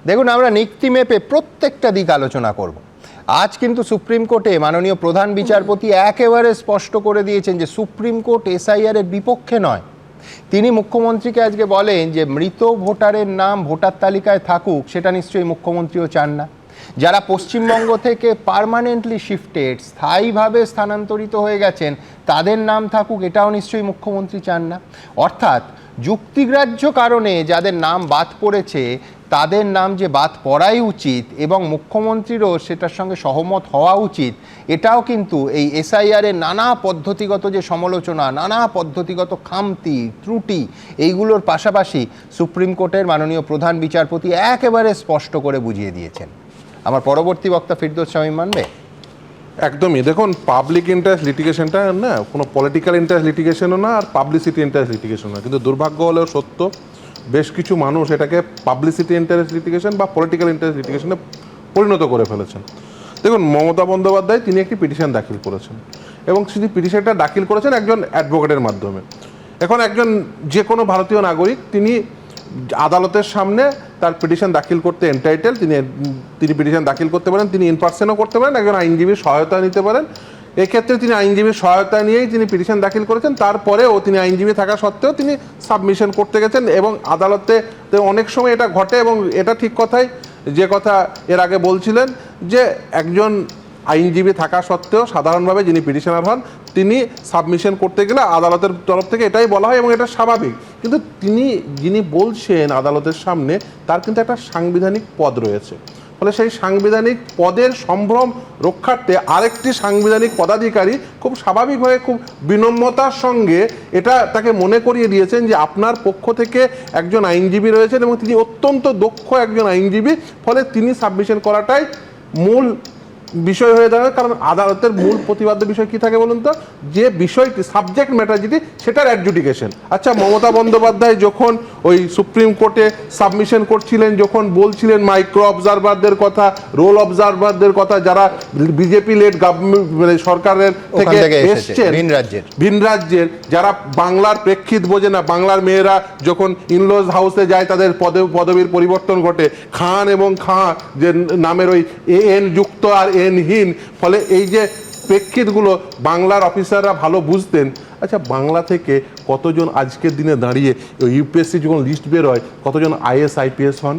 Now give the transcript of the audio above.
দেখুন, আমরা নিক্তি মেপে প্রত্যেকটা দিক আলোচনা করব। আজ কিন্তু সুপ্রিম কোর্টে মাননীয় প্রধান বিচারপতি একেবারে স্পষ্ট করে দিয়েছেন যে সুপ্রিম কোর্ট এসআইআর এর বিপক্ষে নয়। তিনি মুখ্যমন্ত্রীকে আজকে বলেন যে মৃত ভোটারের নাম ভোটার তালিকায় থাকুক, সেটা নিশ্চয়ই মুখ্যমন্ত্রীও চান না। যারা পশ্চিমবঙ্গ থেকে পার্মানেন্টলি শিফটেড, স্থায়ীভাবে স্থানান্তরিত হয়ে গেছেন, তাদের নাম থাকুক, এটাও নিশ্চয়ই মুখ্যমন্ত্রী চান না। অর্থাৎ যুক্তিগ্রাহ্য কারণে যাদের নাম বাদ পড়েছে তাদের নাম যে বাদ পড়াই উচিত এবং মুখ্যমন্ত্রীরও সেটার সঙ্গে সহমত হওয়া উচিত, এটাও কিন্তু এই এসআইআরের নানা পদ্ধতিগত যে সমালোচনা, নানা পদ্ধতিগত খামতি ত্রুটি, এইগুলোর পাশাপাশি সুপ্রিম কোর্টের মাননীয় প্রধান বিচারপতি একেবারে স্পষ্ট করে বুঝিয়ে দিয়েছেন। আমার পরবর্তী বক্তা ফিরদৌস শামীম মানবে। একদমই। দেখুন, পাবলিক ইন্টারেস্ট লিটিগেশনটা না কোনো পলিটিক্যাল ইন্টারেস্ট লিটিগেশনও না, আর পাবলিসিটি ইন্টারেস্ট লিটিগেশন না, কিন্তু দুর্ভাগ্য হলেও সত্য বেশ কিছু মানুষ এটাকে পাবলিসিটি ইন্টারেস্ট লিটিগেশন বা পলিটিক্যাল ইন্টারেস্ট লিটিগেশনে পরিণত করে ফেলেছেন। দেখুন, মমতা বন্দ্যোপাধ্যায় তিনি একটি পিটিশন দাখিল করেছেন এবং তিনি পিটিশনটা দাখিল করেছেন একজন অ্যাডভোকেটের মাধ্যমে। এখন একজন যে কোনো ভারতীয় নাগরিক তিনি আদালতের সামনে তার পিটিশন দাখিল করতে এন্টাইটেল, তিনি পিটিশন দাখিল করতে পারেন, তিনি ইন পার্সনও করতে পারেন, একজন আইনজীবীর সহায়তা নিতে পারেন। এক্ষেত্রে তিনি আইনজীবীর সহায়তা নিয়েই তিনি পিটিশন দাখিল করেছেন। তারপরেও তিনি আইনজীবী থাকা সত্ত্বেও তিনি সাবমিশন করতে গেছেন এবং আদালতে অনেক সময় এটা ঘটে এবং এটা ঠিক কথাই, যে কথা এর আগে বলছিলেন যে একজন আইনজীবী থাকা সত্ত্বেও সাধারণভাবে যিনি পিটিশনার হন তিনি সাবমিশন করতে গেলে আদালতের তরফ থেকে এটাই বলা হয় এবং এটা স্বাভাবিক। কিন্তু যিনি বলছেন আদালতের সামনে, তার কিন্তু একটা সাংবিধানিক পদ রয়েছে। ফলে সেই সাংবিধানিক পদের সম্ভ্রম রক্ষার্থে আরেকটি সাংবিধানিক পদাধিকারী খুব স্বাভাবিকভাবে খুব বিনম্রতার সঙ্গে এটা তাকে মনে করিয়ে দিয়েছেন যে আপনার পক্ষ থেকে একজন আইনজীবী রয়েছেন এবং তিনি অত্যন্ত দক্ষ একজন আইনজীবী, ফলে তিনি সাবমিশন করাটাই মূল বিষয় হয়ে দাঁড়ায়। কারণ আদালতের মূল প্রতিবাদ্য বিষয় কি থাকে বলুন তো, যে বিষয়টি সাবজেক্ট ম্যাটার যেটি, সেটার অ্যাডজুডিকেশন। আচ্ছা, মমতা বন্দ্যোপাধ্যায় যখন ওই সুপ্রিম কোর্টে সাবমিশন করছিলেন, যখন বলছিলেন মাইক্রো অবজারভারদের কথা, রোল অবজারভারদের কথা, যারা বিজেপি লেড গভর্নমেন্ট মানে সরকারের থেকে এসছেন ভিন রাজ্যের, যারা বাংলার প্রেক্ষিত বোঝে না, বাংলার মেয়েরা যখন ইনলজ হাউসে যায় তাদের পদবীর পরিবর্তন ঘটে, খান এবং খাঁ যে নামের ওই এন যুক্ত আর এনহীন, ফলে এই যে প্রেক্ষিতগুলো বাংলার অফিসাররা ভালো বুঝতেন। আচ্ছা, বাংলা থেকে কতজন আজকের দিনে দাঁড়িয়ে ইউপিএসসি যখন লিস্ট বের হয় কতজন আইএস আইপিএস হন?